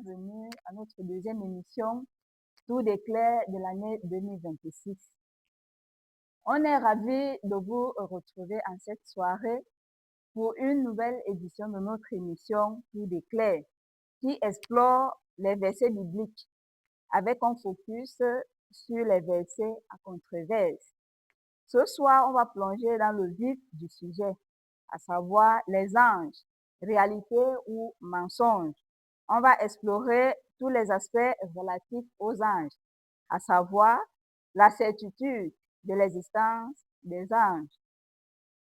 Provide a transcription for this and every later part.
bienvenue à notre deuxième émission Tour d'éclair de l'année 2026. On est ravis de vous retrouver en cette soirée pour une nouvelle édition de notre émission Tour d'éclair qui explore les versets bibliques avec un focus sur les versets à controverse. Ce soir, on va plonger dans le vif du sujet, à savoir les anges, réalité ou mensonge. On va explorer tous les aspects relatifs aux anges, à savoir la certitude de l'existence des anges,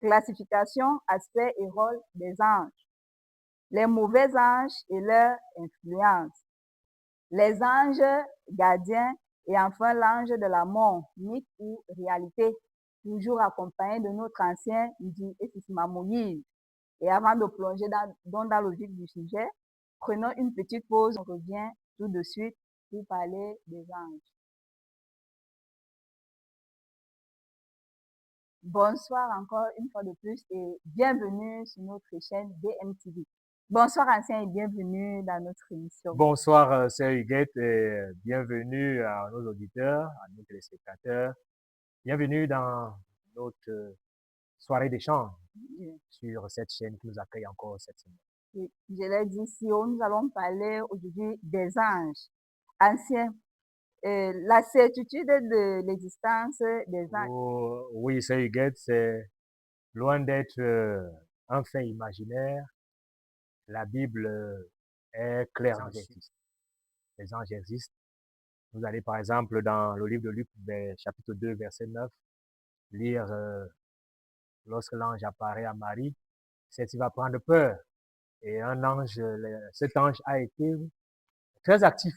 classification, aspect et rôle des anges, les mauvais anges et leur influence, les anges gardiens et enfin l'ange de la mort, mythe ou réalité, toujours accompagné de notre ancien dit Esisma Moïse. Et avant de plonger dans le vif du sujet, prenons une petite pause. On revient tout de suite pour parler des anges. Bonsoir encore une fois de plus et bienvenue sur notre chaîne BMTV. Bonsoir ancien et bienvenue dans notre émission. Bonsoir sœur Huguette et bienvenue à nos auditeurs, à nos téléspectateurs. Bienvenue dans notre soirée d'échange sur cette chaîne qui nous accueille encore cette semaine. Oui, je l'ai dit, nous allons parler aujourd'hui des anges anciens. La certitude de l'existence des anges. Oh, oui, sœur Huguette, c'est loin d'être un fait imaginaire. La Bible est claire dessus. Les anges existent. Vous allez par exemple dans le livre de Luc, chapitre 2, verset 9, lire lorsque l'ange apparaît à Marie, celle-ci va prendre peur. Et un ange, cet ange a été très actif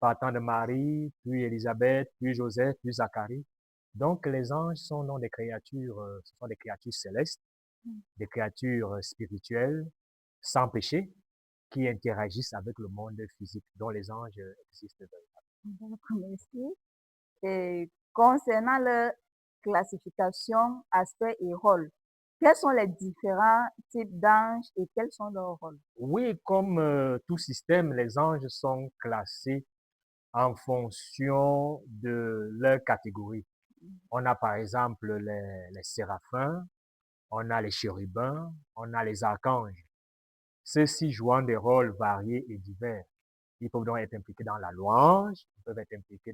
partant de Marie, puis Élisabeth, puis Joseph, puis Zacharie. Donc les anges sont non des créatures, ce sont des créatures célestes, des créatures spirituelles, sans péché, qui interagissent avec le monde physique, dont les anges existent. Merci. Et concernant la classification, aspect et rôle, quels sont les différents types d'anges et quels sont leurs rôles? Oui, comme tout système, les anges sont classés en fonction de leur catégorie. On a par exemple les séraphins, on a les chérubins, on a les archanges. Ceux-ci jouant des rôles variés et divers. Ils peuvent donc être impliqués dans la louange, ils peuvent être impliqués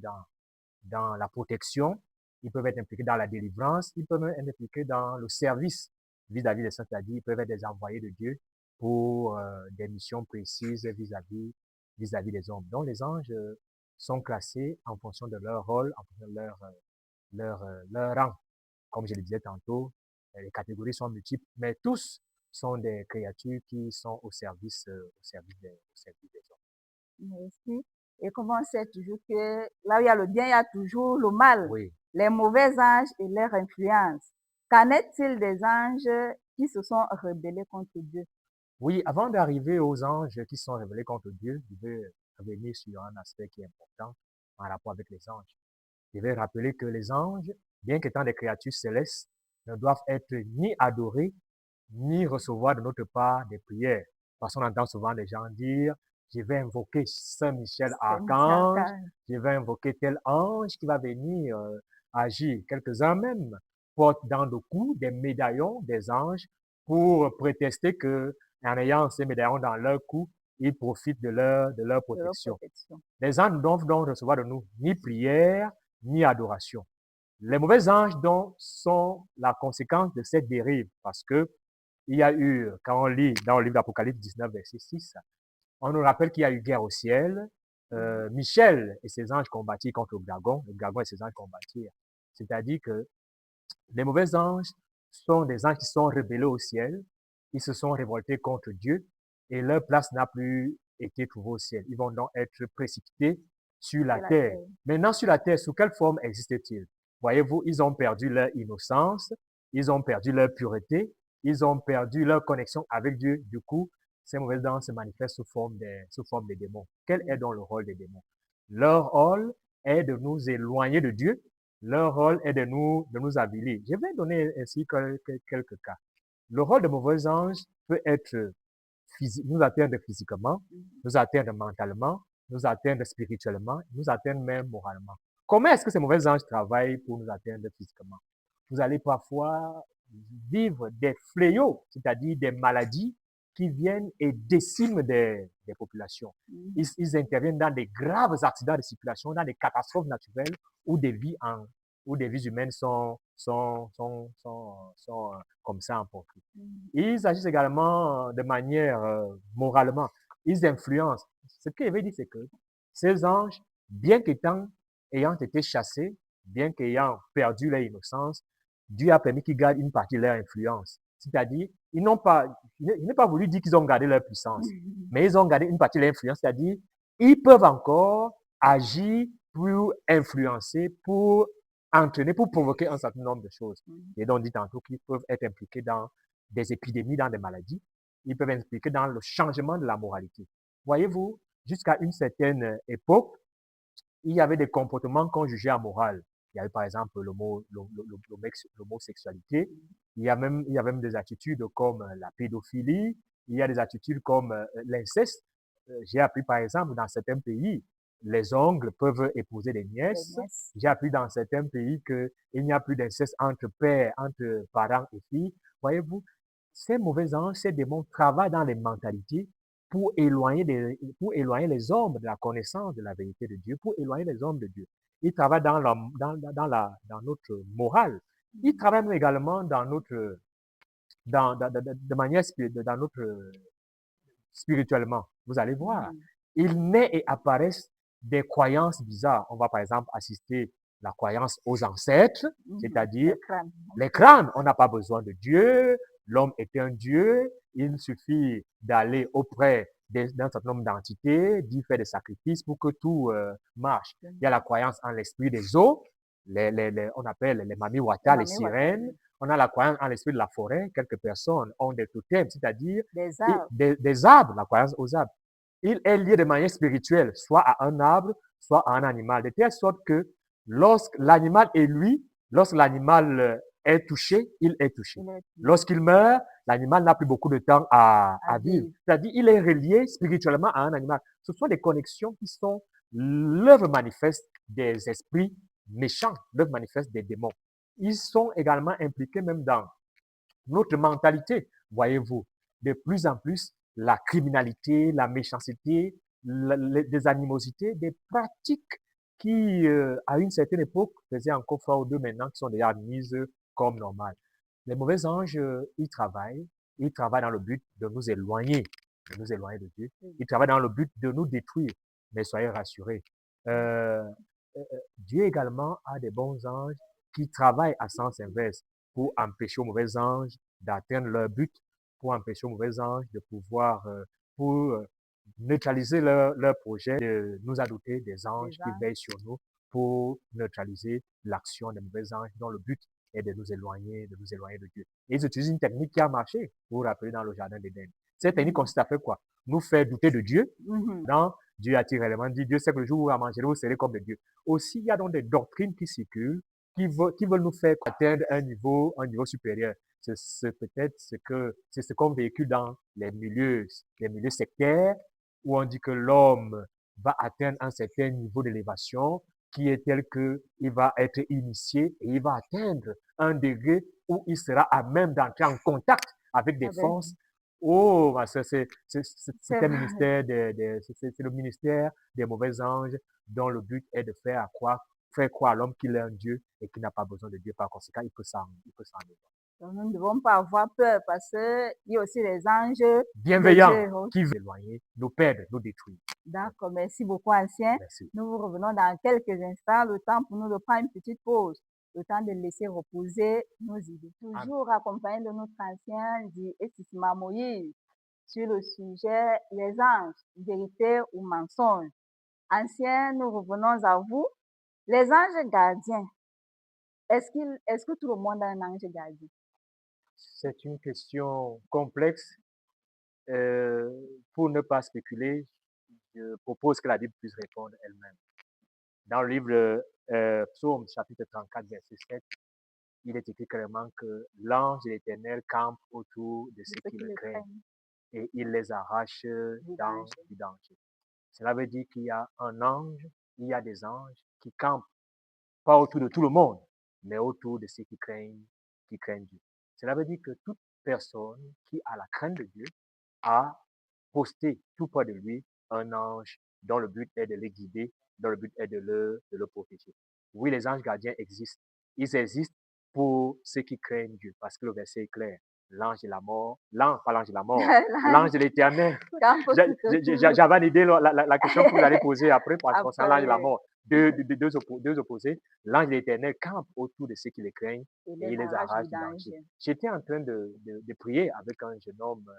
dans la protection, ils peuvent être impliqués dans la délivrance, ils peuvent être impliqués dans le service vis-à-vis des saints, c'est-à-dire ils peuvent être des envoyés de Dieu pour des missions précises vis-à-vis des hommes. Donc les anges sont classés en fonction de leur rôle, en fonction de leur rang. Comme je le disais tantôt, les catégories sont multiples, mais tous sont des créatures qui sont au service des hommes. Merci. Et comment on sait toujours que là où il y a le bien, il y a toujours le mal. Oui. Les mauvais anges et leur influence. Qu'en est-il des anges qui se sont rebellés contre Dieu? Oui, avant d'arriver aux anges qui sont rebellés contre Dieu, je vais revenir sur un aspect qui est important en rapport avec les anges. Je vais rappeler que les anges, bien qu'étant des créatures célestes, ne doivent être ni adorés, ni recevoir de notre part des prières. Parce qu'on entend souvent des gens dire, je vais invoquer Saint Michel Archange, je vais invoquer tel ange qui va venir agir. Quelques-uns même portent dans le cou des médaillons des anges pour prétester que, en ayant ces médaillons dans leur cou, ils profitent de leur protection. Les anges ne doivent donc recevoir de nous ni prière, ni adoration. Les mauvais anges donc sont la conséquence de cette dérive parce que il y a eu, quand on lit dans le livre d'Apocalypse 19, verset 6, on nous rappelle qu'il y a eu guerre au ciel. Michel et ses anges combattirent contre le dragon et ses anges combattirent. C'est-à-dire que les mauvais anges sont des anges qui sont rebellés au ciel, ils se sont révoltés contre Dieu et leur place n'a plus été trouvée au ciel. Ils vont donc être précipités sur la terre. Maintenant, sur la terre, sous quelle forme existe-t-il? Voyez-vous, ils ont perdu leur innocence, ils ont perdu leur pureté, ils ont perdu leur connexion avec Dieu. Du coup, ces mauvais anges se manifestent sous forme des démons. Quel est donc le rôle des démons? Leur rôle est de nous éloigner de Dieu. Leur rôle est de nous avilir. Je vais donner ainsi quelques cas. Le rôle de mauvais anges peut être nous atteindre physiquement, nous atteindre mentalement, nous atteindre spirituellement, nous atteindre même moralement. Comment est-ce que ces mauvais anges travaillent pour nous atteindre physiquement? Vous allez parfois vivre des fléaux, c'est-à-dire des maladies qui viennent et déciment des populations. Ils interviennent dans des graves accidents de circulation, dans des catastrophes naturelles où des vies, où des vies humaines sont comme ça emportées. Ils agissent également de manière moralement. Ils influencent. Ce que je veux dire, c'est que ces anges, bien ayant été chassés, bien qu'ayant perdu leur innocence, Dieu a permis qu'ils gardent une partie de leur influence. C'est-à-dire, il n'est pas voulu dire qu'ils ont gardé leur puissance, mais ils ont gardé une partie de leur influence, c'est-à-dire, ils peuvent encore agir pour influencer, pour entraîner, pour provoquer un certain nombre de choses. Et donc, on dit tantôt qu'ils peuvent être impliqués dans des épidémies, dans des maladies. Ils peuvent être impliqués dans le changement de la moralité. Voyez-vous, jusqu'à une certaine époque, il y avait des comportements qu'on jugeait amoraux. Il y avait par exemple l'homosexualité. Il y a même des attitudes comme la pédophilie. Il y a des attitudes comme l'inceste. J'ai appris par exemple dans certains pays, les oncles peuvent épouser des nièces. J'ai appris dans certains pays qu'il n'y a plus d'inceste entre pères, entre parents et filles. Voyez-vous, ces mauvais anges, ces démons travaillent dans les mentalités pour éloigner les hommes de la connaissance de la vérité de Dieu, pour éloigner les hommes de Dieu. Ils travaillent dans notre morale. Ils travaillent également dans notre, de manière dans notre spirituellement. Vous allez voir. Il naît et apparaissent des croyances bizarres. On va par exemple assister la croyance aux ancêtres, c'est-à-dire les crânes. On n'a pas besoin de Dieu. L'homme est un Dieu. Il suffit d'aller auprès d'un certain nombre d'entités, d'y faire des sacrifices pour que tout marche. Il y a la croyance en l'esprit des eaux, on appelle les mami wata, les sirènes. On a la croyance en l'esprit de la forêt. Quelques personnes ont des totems, c'est-à-dire des arbres, la croyance aux arbres. Il est lié de manière spirituelle, soit à un arbre, soit à un animal, de telle sorte que lorsque l'animal est touché, il est touché. Lorsqu'il meurt, l'animal n'a plus beaucoup de temps à vivre. C'est-à-dire, il est relié spirituellement à un animal. Ce sont des connexions qui sont l'œuvre manifeste des esprits méchants, l'œuvre manifeste des démons. Ils sont également impliqués même dans notre mentalité, voyez-vous. De plus en plus, la criminalité, la méchanceté, des animosités, des pratiques qui, à une certaine époque, faisaient encore foi aux deux maintenant, qui sont déjà admises comme normales. Les mauvais anges, ils travaillent dans le but de nous éloigner de Dieu. Ils travaillent dans le but de nous détruire. Mais soyez rassurés. Dieu également a des bons anges qui travaillent à sens inverse pour empêcher aux mauvais anges d'atteindre leur but, pour empêcher aux mauvais anges de pouvoir, pour neutraliser leur projet, de nous adopter des anges qui veillent sur nous pour neutraliser l'action des mauvais anges dont le but est de nous éloigner de Dieu. Et ils utilisent une technique qui a marché, vous vous rappelez, dans le jardin d'Éden. Cette technique consiste à faire quoi? Nous faire douter de Dieu. Dans Dieu a-t-il réellement dit, Dieu sait que le jour où vous mangerez, vous serez comme des dieux. Aussi, il y a donc des doctrines qui circulent, qui veulent nous faire atteindre un niveau supérieur. C'est peut-être ce qu'on véhicule dans les milieux sectaires, où on dit que l'homme va atteindre un certain niveau d'élévation qui est tel qu'il va être initié et il va atteindre un degré où il sera à même d'entrer en contact avec des forces. Oh, c'est le ministère des mauvais anges dont le but est de faire croire à l'homme qu'il est un Dieu et qu'il n'a pas besoin de Dieu. Par conséquent, il peut s'en aller. Donc, nous ne devons pas avoir peur parce qu'il y a aussi les anges bienveillants qui veulent éloigner, nous perdre, nous détruire. D'accord, merci beaucoup, Ancien. Merci. Nous vous revenons dans quelques instants, le temps pour nous de prendre une petite pause, le temps de laisser reposer nos idées. Toujours accompagné de notre ancien dit Estisma Moïse sur le sujet les anges, vérité ou mensonge. Ancien, nous revenons à vous. Les anges gardiens, est-ce que tout le monde a un ange gardien? C'est une question complexe. Pour ne pas spéculer, je propose que la Bible puisse répondre elle-même. Dans le livre Psaume, chapitre 34, verset 7, il est écrit clairement que l'ange de l'Éternel campe autour de ceux qui le craignent et il les arrache du danger. Cela veut dire qu'il y a un ange, il y a des anges qui campent pas autour de tout le monde, mais autour de ceux qui craignent Dieu. Cela veut dire que toute personne qui a la crainte de Dieu a posté tout près de lui un ange dont le but est de les guider, dont le but est de le protéger. Oui, les anges gardiens existent. Ils existent pour ceux qui craignent Dieu, parce que le verset est clair. L'ange de la mort, pas l'ange de la mort, l'ange de l'éternel. Campe tout autour. J'avais l'idée, la question que vous allez poser après, parce que c'est l'ange de la Après, mort. Deux opposés. L'ange de l'éternel campe autour de ceux qui les craignent il et les il les arrache arrache du du danger. danger. J'étais en train de prier avec un jeune homme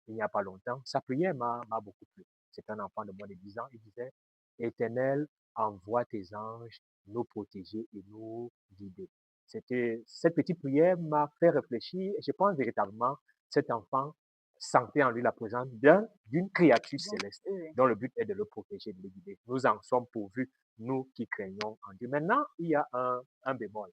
il n'y a pas longtemps. Sa prière m'a beaucoup plu. C'est un enfant de moins de 10 ans. Il disait, Éternel, envoie tes anges nous protéger et nous guider. Cette petite prière m'a fait réfléchir et je pense véritablement cet enfant sentait en lui la présence d'une créature Donc, céleste dont le but est de le protéger, de le guider. Nous en sommes pourvus, nous qui craignons en Dieu. Maintenant, il y a un bémol.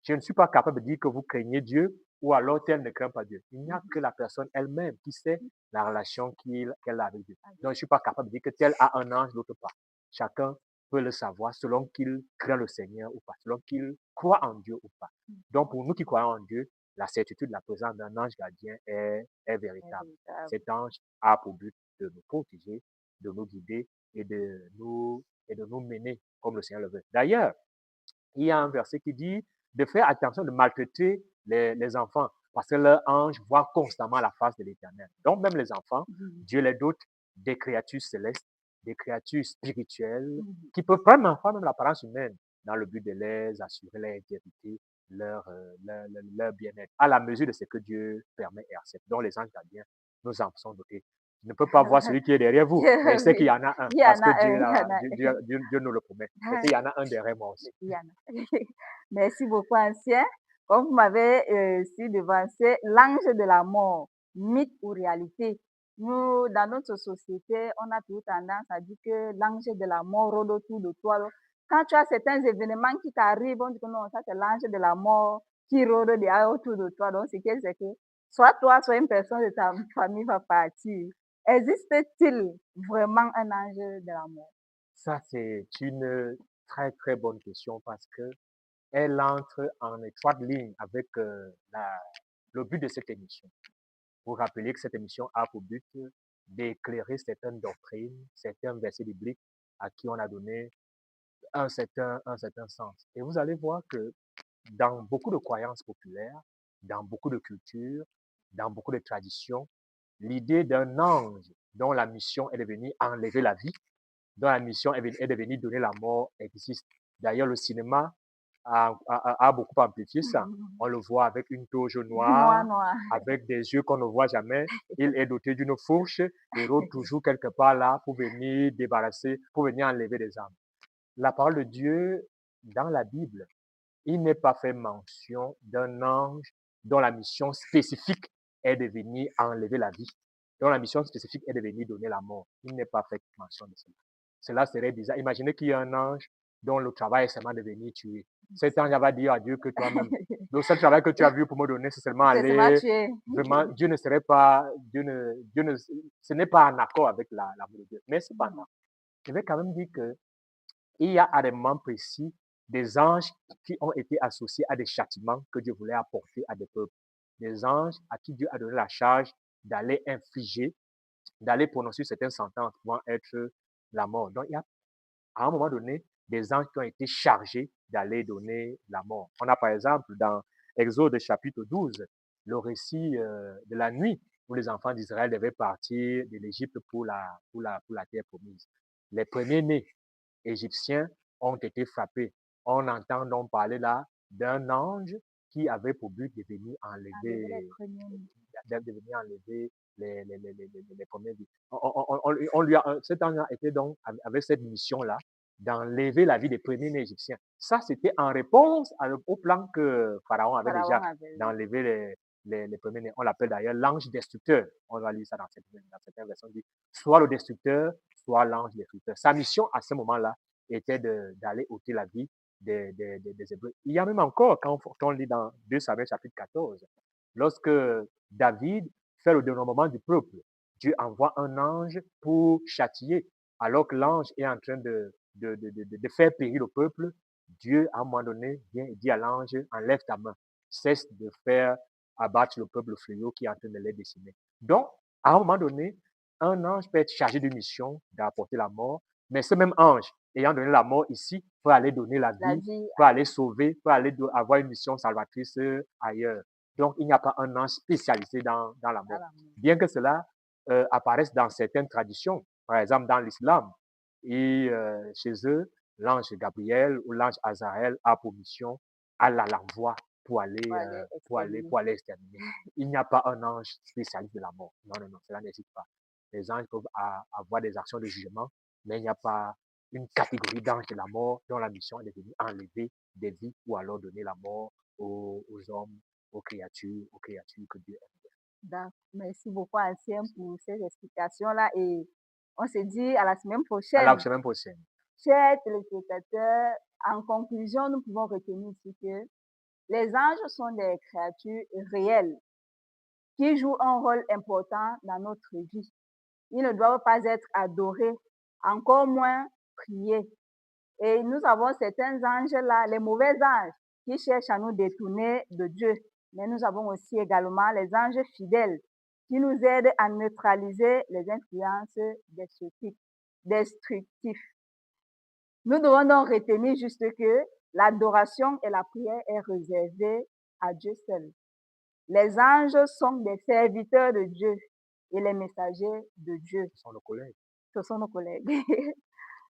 Je ne suis pas capable de dire que vous craignez Dieu ou alors tel ne craint pas Dieu. Il n'y a que la personne elle-même qui sait la relation qu'elle a avec Dieu. Donc, je ne suis pas capable de dire que tel a un ange, l'autre pas. Chacun peut le savoir selon qu'il craint le Seigneur ou pas, selon qu'il croit en Dieu ou pas. Donc, pour nous qui croyons en Dieu, la certitude de la présence d'un ange gardien est véritable. Cet ange a pour but de nous protéger, de nous guider et de nous mener comme le Seigneur le veut. D'ailleurs, il y a un verset qui dit de faire attention de maltraiter les enfants parce que leur ange voit constamment la face de l'Éternel. Donc même les enfants, Dieu les dote des créatures célestes, des créatures spirituelles qui peuvent prendre en même l'apparence humaine dans le but de les assurer leur intégrité, leur bien-être, à la mesure de ce que Dieu permet et accepte. Donc les anges gardiens, nous en sont dotés. Je ne peux pas voir celui qui est derrière vous, mais je sais qu'il y en a un, parce que Dieu nous le promet. Et qu'il y en a un derrière moi aussi. Merci beaucoup, ancien. Comme vous m'avez si devancé, l'ange de la mort, mythe ou réalité. Nous, dans notre société, on a toujours tendance à dire que l'ange de la mort rôde autour de toi. Donc, quand tu as certains événements qui t'arrivent, on dit que non, ça c'est l'ange de la mort qui rôde autour de toi. Donc, c'est que soit toi, soit une personne de ta famille va partir. Existe-t-il vraiment un ange de la mort? Ça, c'est une très, très bonne question parce que elle entre en étroite ligne avec le but de cette émission. Vous rappelez que cette émission a pour but d'éclairer certaines doctrines, certains versets bibliques à qui on a donné un certain sens. Et vous allez voir que dans beaucoup de croyances populaires, dans beaucoup de cultures, dans beaucoup de traditions, l'idée d'un ange dont la mission est de venir enlever la vie, dont la mission est de venir donner la mort existe. D'ailleurs, le cinéma a beaucoup amplifié ça. On le voit avec une toge noire, avec des yeux qu'on ne voit jamais. Il est doté d'une fourche et rôde toujours quelque part là pour venir débarrasser, pour venir enlever des âmes. La parole de Dieu, dans la Bible, il n'est pas fait mention d'un ange dont la mission spécifique est de venir enlever la vie, dont la mission spécifique est de venir donner la mort. Il n'est pas fait mention de cela. Cela serait bizarre. Imaginez qu'il y a un ange dont le travail est seulement de venir tuer. Cet ange va dire à Dieu que toi-même, le seul travail que tu as vu pour me donner, c'est seulement aller. Vraiment, Dieu ne serait pas, ce n'est pas en accord avec l'amour de Dieu. Mais cependant, je vais quand même dire que il y a à des moments précis des anges qui ont été associés à des châtiments que Dieu voulait apporter à des peuples. Des anges à qui Dieu a donné la charge d'aller infliger, d'aller prononcer certaines sentences pouvant être la mort. Donc, il y a à un moment donné des anges qui ont été chargés d'aller donner la mort. On a par exemple dans Exode chapitre 12 le récit de la nuit où les enfants d'Israël devaient partir de l'Égypte pour la terre promise. Les premiers-nés égyptiens ont été frappés. On entend donc parler là d'un ange qui avait pour but de venir enlever les premiers vies. Cet ange était donc avec cette mission-là d'enlever la vie des premiers-nés égyptiens. Ça, c'était en réponse au plan que Pharaon avait déjà d'enlever les premiers-nés. On l'appelle d'ailleurs l'ange destructeur. On va lire ça dans certaines versions. Soit le destructeur, soit l'ange destructeur. Sa mission à ce moment-là était d'aller ôter la vie des Hébreux. Il y a même encore, quand on lit dans 2 Samuel chapitre 14, lorsque David fait le dénombrement du peuple, Dieu envoie un ange pour châtier alors que l'ange est en train de faire périr le peuple, Dieu, à un moment donné, vient et dit à l'ange, enlève ta main, cesse de faire abattre le peuple fléau qui est en train de les décimer. Donc, à un moment donné, un ange peut être chargé d'une mission d'apporter la mort, mais ce même ange, ayant donné la mort ici, peut aller donner la La vie, vie, peut aller sauver, peut aller avoir une mission salvatrice ailleurs. Donc, il n'y a pas un ange spécialisé dans la mort. Bien que cela apparaisse dans certaines traditions, par exemple dans l'islam, et chez eux, l'ange Gabriel ou l'ange Azaël a pour mission, Allah l'envoie pour aller exterminer. Il n'y a pas un ange spécialiste de la mort. Non, non, non, cela n'existe pas. Les anges peuvent avoir des actions de jugement, mais il n'y a pas une catégorie d'anges de la mort dont la mission est de venir enlever des vies ou alors donner la mort aux hommes, aux créatures que Dieu aime. D'accord. Merci beaucoup, Ancien, pour ces explications-là et on se dit à la semaine prochaine. À la semaine prochaine. Chers téléspectateurs, en conclusion, nous pouvons retenir ici que les anges sont des créatures réelles qui jouent un rôle important dans notre vie. Ils ne doivent pas être adorés, encore moins priés. Et nous avons certains anges-là, les mauvais anges, qui cherchent à nous détourner de Dieu. Mais nous avons aussi également les anges fidèles qui nous aident à neutraliser les influences destructives. Nous devons donc retenir juste que l'adoration et la prière est réservée à Dieu seul. Les anges sont des serviteurs de Dieu et les messagers de Dieu. Ce sont nos collègues. Ce sont nos collègues.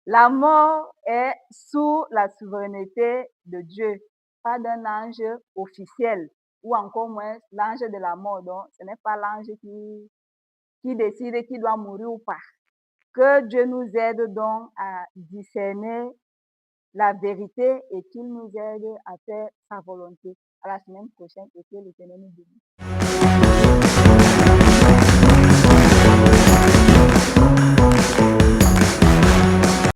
La mort est sous la souveraineté de Dieu, pas d'un ange officiel ou encore moins l'ange de la mort. Donc, ce n'est pas l'ange qui décide qui doit mourir ou pas. Que Dieu nous aide donc à discerner la vérité et qu'il nous aide à faire sa volonté. À la semaine prochaine et que l'Éternel nous bénisse.